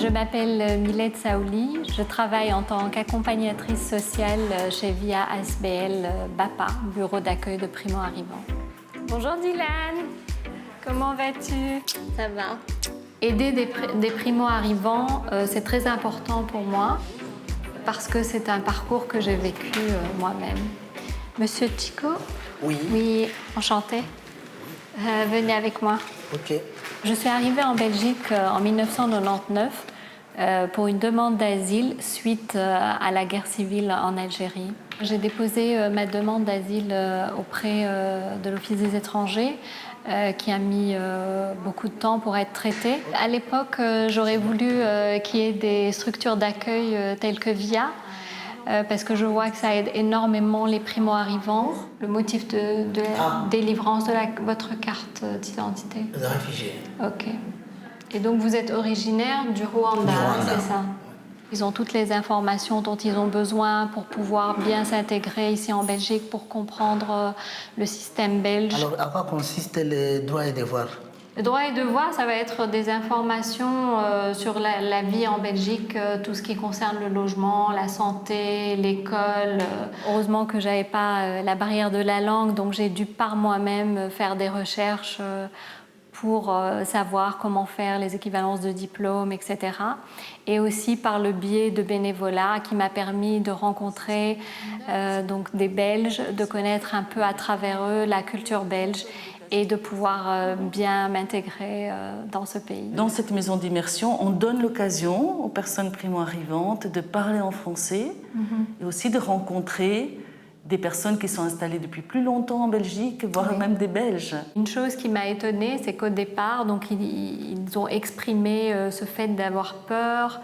Je m'appelle Milette Saouli, je travaille en tant qu'accompagnatrice sociale chez Via ASBL BAPA, Bureau d'accueil de primo-arrivants. Bonjour Dylan, comment vas-tu? Ça va. Aider des primo-arrivants, c'est très important pour moi parce que c'est un parcours que j'ai vécu moi-même. Monsieur Chico? Oui. Oui, enchantée. Venez avec moi. Ok. Je suis arrivée en Belgique en 1999 pour une demande d'asile suite à la guerre civile en Algérie. J'ai déposé ma demande d'asile auprès de l'Office des étrangers qui a mis beaucoup de temps pour être traitée. À l'époque, j'aurais voulu qu'il y ait des structures d'accueil telles que VIA, parce que je vois que ça aide énormément les primo-arrivants. Le motif de délivrance de votre carte d'identité. De réfugiés. Ok. Et donc vous êtes originaire du Rwanda, c'est ça? Ils ont toutes les informations dont ils ont besoin pour pouvoir bien s'intégrer ici en Belgique, pour comprendre le système belge. Alors, à quoi consistent les droits et devoirs? Le droit et devoir, ça va être des informations sur la vie en Belgique, tout ce qui concerne le logement, la santé, l'école. Heureusement que j'avais pas la barrière de la langue, donc j'ai dû par moi-même faire des recherches pour savoir comment faire les équivalences de diplômes, etc. Et aussi par le biais de bénévolat qui m'a permis de rencontrer donc des Belges, de connaître un peu à travers eux la culture belge et de pouvoir bien m'intégrer dans ce pays. Dans cette maison d'immersion, on donne l'occasion aux personnes primo-arrivantes de parler en français et aussi de rencontrer des personnes qui sont installées depuis plus longtemps en Belgique, voire même des Belges. Une chose qui m'a étonnée, c'est qu'au départ, donc, ils ont exprimé ce fait d'avoir peur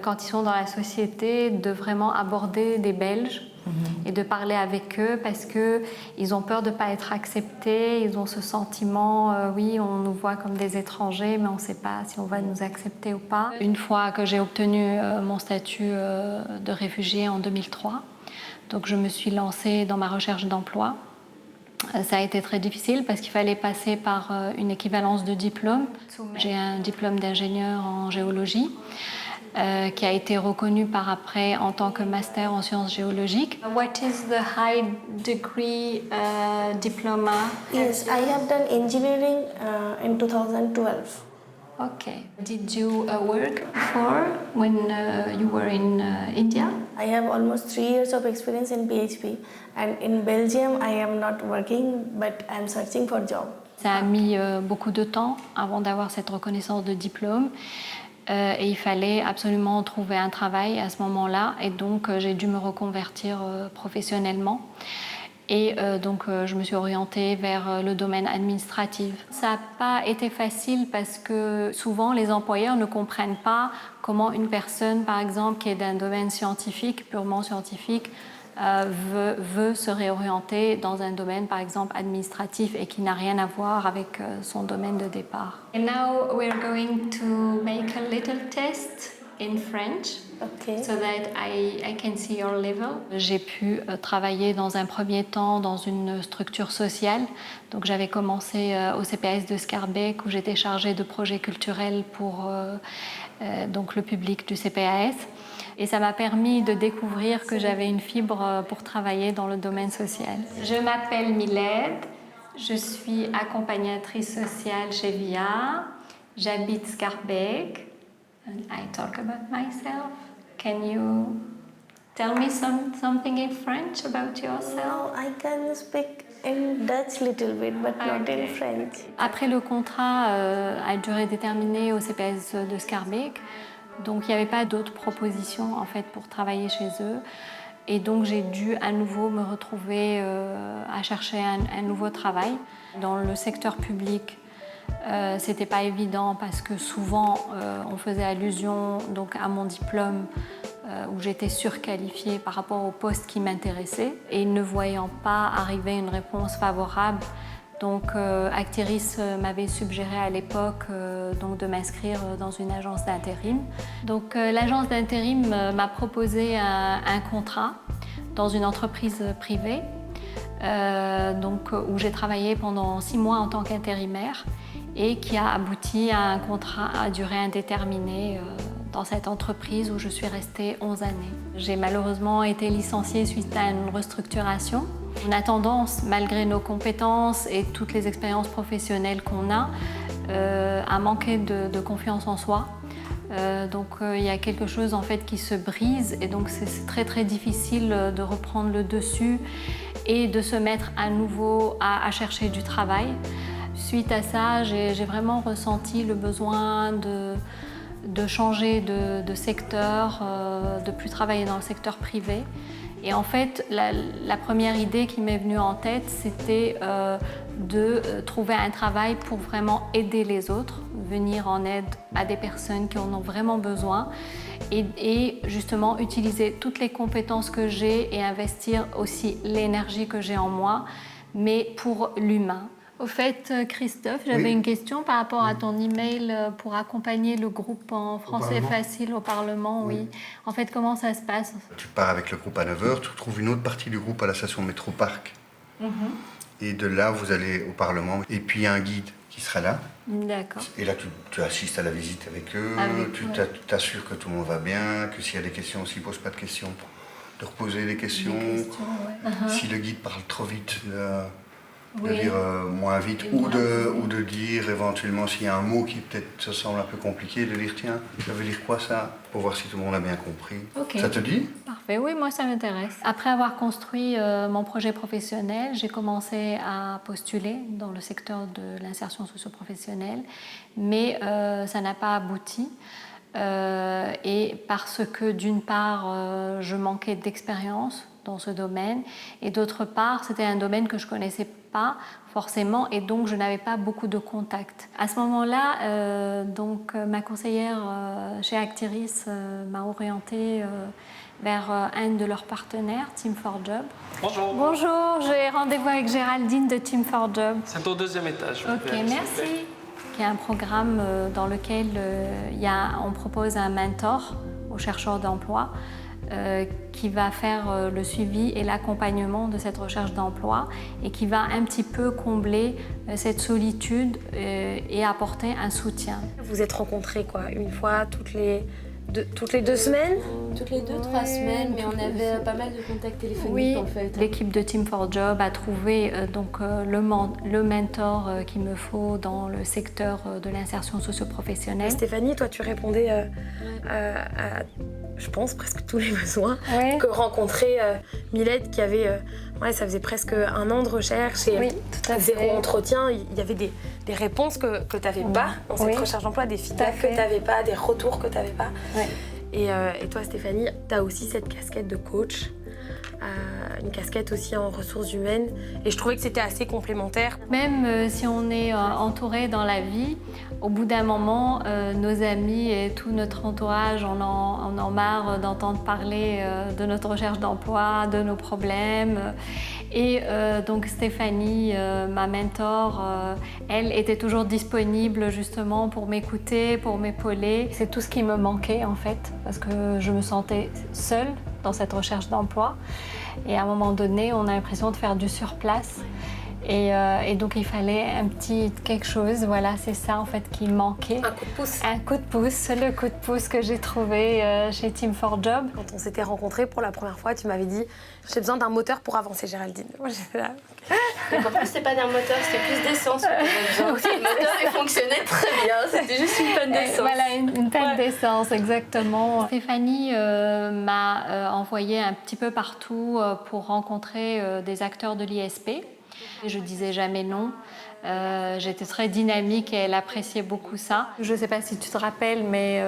quand ils sont dans la société, de vraiment aborder des Belges et de parler avec eux parce qu'ils ont peur de ne pas être acceptés, ils ont ce sentiment, oui, on nous voit comme des étrangers, mais on ne sait pas si on va nous accepter ou pas. Une fois que j'ai obtenu mon statut de réfugié en 2003, donc je me suis lancée dans ma recherche d'emploi. Ça a été très difficile parce qu'il fallait passer par une équivalence de diplôme. J'ai un diplôme d'ingénieur en géologie qui a été reconnu par après en tant que master en sciences géologiques. What is the high degree diploma? Yes, I have done engineering in 2012. Okay. Did you work before when you were in India? I have almost 3 years of experience in PHP, and in Belgium I am not working but I am searching for job. Ça a mis beaucoup de temps avant d'avoir cette reconnaissance de diplôme et il fallait absolument trouver un travail à ce moment-là et donc j'ai dû me reconvertir professionnellement. Et donc je me suis orientée vers le domaine administratif. Ça n'a pas été facile parce que souvent les employeurs ne comprennent pas comment une personne, par exemple, qui est d'un domaine scientifique, purement scientifique, veut se réorienter dans un domaine, par exemple, administratif et qui n'a rien à voir avec son domaine de départ. And now we're going to make a little test in French. Okay. So that I can see your level. J'ai pu travailler dans un premier temps dans une structure sociale. Donc j'avais commencé au CPAS de Schaerbeek où j'étais chargée de projets culturels pour donc le public du CPAS. Et ça m'a permis de découvrir que j'avais une fibre pour travailler dans le domaine social. Je m'appelle Milette, je suis accompagnatrice sociale chez VIA. J'habite Schaerbeek. And I talk about myself. Can you tell me something in French about yourself? No, I can speak in Dutch little bit, but not in French. Après le contrat à durée déterminée au CPS de Schaerbeek, donc il n'y avait pas d'autres propositions en fait pour travailler chez eux. Et donc j'ai dû à nouveau me retrouver à chercher un nouveau travail dans le secteur public. C'était pas évident parce que souvent on faisait allusion donc à mon diplôme où j'étais surqualifiée par rapport au poste qui m'intéressait et ne voyant pas arriver une réponse favorable. Donc Actiris m'avait suggéré à l'époque donc de m'inscrire dans une agence d'intérim. Donc l'agence d'intérim m'a proposé un contrat dans une entreprise privée donc, où j'ai travaillé pendant 6 mois en tant qu'intérimaire et qui a abouti à un contrat à durée indéterminée dans cette entreprise où je suis restée 11 années. J'ai malheureusement été licenciée suite à une restructuration. On a tendance, malgré nos compétences et toutes les expériences professionnelles qu'on a, à manquer de confiance en soi. Donc il y a quelque chose en fait qui se brise et donc c'est très très difficile de reprendre le dessus et de se mettre à nouveau à chercher du travail. Suite à ça, j'ai vraiment ressenti le besoin de changer de secteur, de plus travailler dans le secteur privé. Et en fait, la première idée qui m'est venue en tête, c'était de trouver un travail pour vraiment aider les autres, venir en aide à des personnes qui en ont vraiment besoin et justement utiliser toutes les compétences que j'ai et investir aussi l'énergie que j'ai en moi, mais pour l'humain. Au fait, Christophe, j'avais une question par rapport à ton email pour accompagner le groupe en français facile au Parlement. Oui. En fait, comment ça se passe? Tu pars avec le groupe à 9h, tu retrouves une autre partie du groupe à la station métro Parc. Et de là, vous allez au Parlement. Et puis, il y a un guide qui sera là. D'accord. Et là, tu assistes à la visite avec eux. Tu t'assures que tout le monde va bien, que s'il y a des questions aussi, pose pas de questions. De reposer des questions. Si le guide parle trop vite, de dire moins vite ou de dire éventuellement s'il y a un mot qui peut-être se semble un peu compliqué, de dire tiens, ça veut dire quoi ça, pour voir si tout le monde a bien compris. Okay. Ça te dit? Parfait, oui, moi ça m'intéresse. Après avoir construit mon projet professionnel, j'ai commencé à postuler dans le secteur de l'insertion socio-professionnelle, mais ça n'a pas abouti. Et parce que d'une part, je manquais d'expérience dans ce domaine et d'autre part, c'était un domaine que je connaissais pas forcément et donc je n'avais pas beaucoup de contacts. À ce moment-là, ma conseillère chez Actiris m'a orientée vers un de leurs partenaires, Team for Job. Bonjour. Bonjour, j'ai rendez-vous avec Géraldine de Team for Job. C'est au 2e étage. Ok, merci. Il y a un programme dans lequel on propose un mentor aux chercheurs d'emploi qui va faire le suivi et l'accompagnement de cette recherche d'emploi et qui va un petit peu combler cette solitude et apporter un soutien. Vous êtes rencontrés quoi, une fois toutes les 2 semaines? Toutes les 2-3 semaines, mais on avait pas mal de contacts téléphoniques en fait. L'équipe de Team for Job a trouvé le mentor qu'il me faut dans le secteur de l'insertion socio-professionnelle. Stéphanie, toi tu répondais à je pense, presque tous les besoins que rencontrait Milette qui avait, ça faisait presque 1 an de recherche et zéro entretien. Il y avait des réponses que tu n'avais pas dans cette recherche d'emploi, des feedbacks que tu n'avais pas, des retours que tu n'avais pas. Et toi, Stéphanie, tu as aussi cette casquette de coach, une casquette aussi en ressources humaines. Et je trouvais que c'était assez complémentaire. Même si on est entouré dans la vie, au bout d'un moment, nos amis et tout notre entourage, on en marre d'entendre parler de notre recherche d'emploi, de nos problèmes. Et donc Stéphanie, ma mentor, elle était toujours disponible justement pour m'écouter, pour m'épauler. C'est tout ce qui me manquait en fait, parce que je me sentais seule dans cette recherche d'emploi. Et à un moment donné, on a l'impression de faire du surplace. Et donc il fallait un petit quelque chose, voilà, c'est ça en fait qui manquait. Un coup de pouce. Un coup de pouce, le coup de pouce que j'ai trouvé chez Team for Job. Quand on s'était rencontrés pour la première fois, tu m'avais dit « j'ai besoin d'un moteur pour avancer, Géraldine ». Moi j'étais là. Donc en plus c'était pas d'un moteur, c'était plus d'essence. Le moteur il fonctionnait très bien, c'était juste une panne d'essence. Voilà, une panne d'essence, exactement. Stéphanie m'a envoyé un petit peu partout pour rencontrer des acteurs de l'ISP. Je disais jamais non. J'étais très dynamique et elle appréciait beaucoup ça. Je ne sais pas si tu te rappelles, mais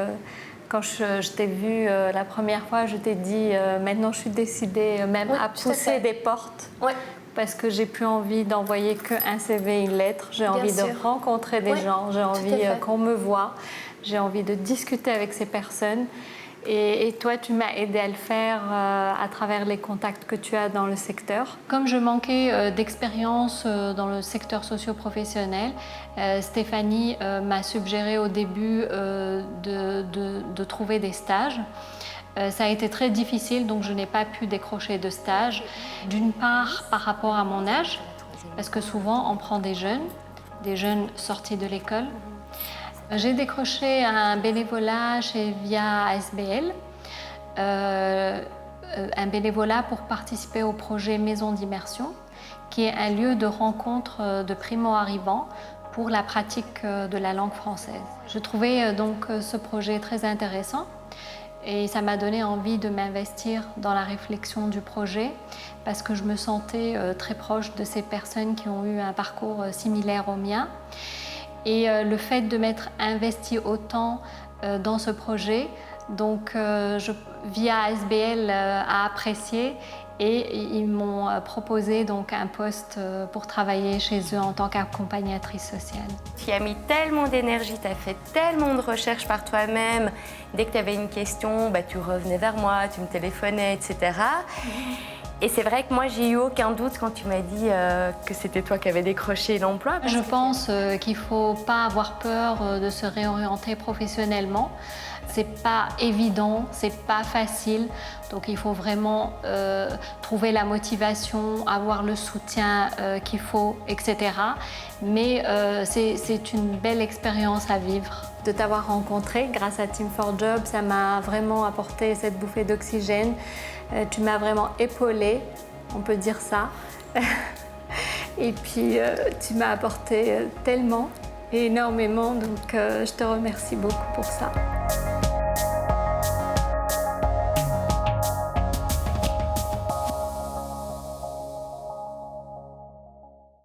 quand je t'ai vue la première fois, je t'ai dit maintenant je suis décidée même à pousser des portes. Parce que j'ai plus envie d'envoyer qu'un CV et une lettre. J'ai envie de rencontrer des gens, j'ai envie qu'on me voie, j'ai envie de discuter avec ces personnes. Et toi, tu m'as aidé à le faire à travers les contacts que tu as dans le secteur. Comme je manquais d'expérience dans le secteur socio-professionnel, Stéphanie m'a suggéré au début de trouver des stages. Ça a été très difficile, donc je n'ai pas pu décrocher de stage. D'une part, par rapport à mon âge, parce que souvent on prend des jeunes sortis de l'école. J'ai décroché un bénévolat via ASBL, un bénévolat pour participer au projet Maison d'immersion, qui est un lieu de rencontre de primo-arrivants pour la pratique de la langue française. Je trouvais donc ce projet très intéressant et ça m'a donné envie de m'investir dans la réflexion du projet parce que je me sentais très proche de ces personnes qui ont eu un parcours similaire au mien. Et le fait de m'être investie autant dans ce projet, donc via ASBL a apprécié et ils m'ont proposé donc un poste pour travailler chez eux en tant qu'accompagnatrice sociale. Tu as mis tellement d'énergie, tu as fait tellement de recherches par toi-même. Dès que tu avais une question, tu revenais vers moi, tu me téléphonais, etc. Et c'est vrai que moi, j'ai eu aucun doute quand tu m'as dit que c'était toi qui avais décroché l'emploi. Je pense qu'il ne faut pas avoir peur de se réorienter professionnellement. C'est pas évident, c'est pas facile, donc il faut vraiment trouver la motivation, avoir le soutien qu'il faut, etc. Mais c'est une belle expérience à vivre. De t'avoir rencontré grâce à Team for Job, ça m'a vraiment apporté cette bouffée d'oxygène. Tu m'as vraiment épaulée, on peut dire ça. Et puis tu m'as apporté tellement, énormément, donc je te remercie beaucoup pour ça.